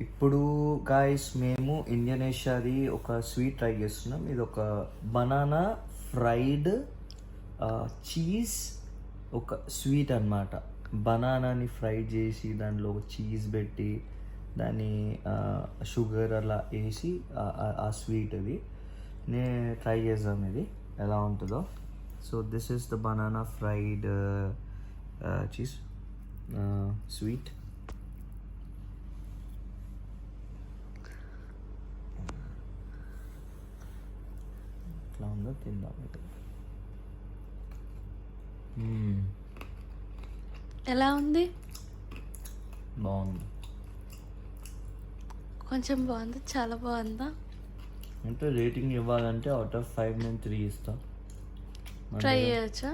ఇప్పుడు గాయస్ మేము ఇండోనేషియాది ఒక స్వీట్ ట్రై చేస్తున్నాం. ఇది ఒక బనానా ఫ్రైడ్ చీజ్ ఒక స్వీట్ అన్నమాట. బనానాని ఫ్రై చేసి దానిలో ఒక చీజ్ పెట్టి దాన్ని షుగర్ అలా వేసి ఆ స్వీట్ అది నేను ట్రై చేద్దాం ఇది ఎలా ఉంటుందో. So this is the banana fried cheese sweet. ఎట్లా ఉందో తిందాం. ఎలా ఉంది? బాగుంది. కొంచెం బాగుంది, చాలా బాగుందా? అంటే రేటింగ్ ఇవ్వాలంటే అవుట్ ఆఫ్ 5 నేను 3 ఇస్తాను. ట్రై చేయొచ్చా?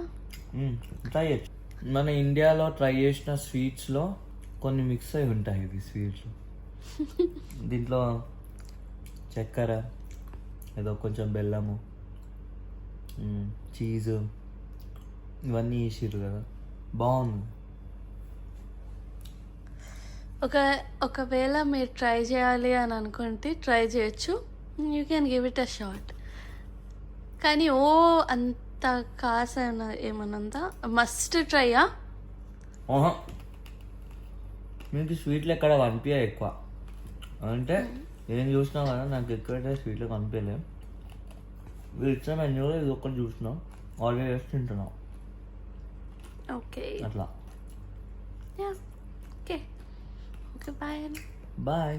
ట్రై చేయొచ్చు. మన ఇండియాలో ట్రై చేసిన స్వీట్స్లో కొన్ని మిక్స్ అయి ఉంటాయి. ఇది స్వీట్స్ దీంట్లో చక్కెర, ఏదో కొంచెం బెల్లము, చీజు ఇవన్నీ వేసిర్రు కదా, బాగుంది. ఒకవేళ మీరు ట్రై చేయాలి అని అనుకుంటే ట్రై చేయొచ్చు. You can give it a shot. కానీ అంత కాస ఏమన్నంత మస్ట్ ట్రైయా? మీకు స్వీట్లు ఎక్కడ కనిపించాయి ఎక్కువ అంటే ఏం చూసినా కదా, నాకు ఎక్కడైతే స్వీట్లు కనిపించలేము. వీళ్ళు ఇచ్చిన మెన్యూలో ఇది ఒక్కటి చూసినాం, ఆర్డర్ చేసి తింటున్నాం. ఓకే అట్లా. Okay bye. బాయ్.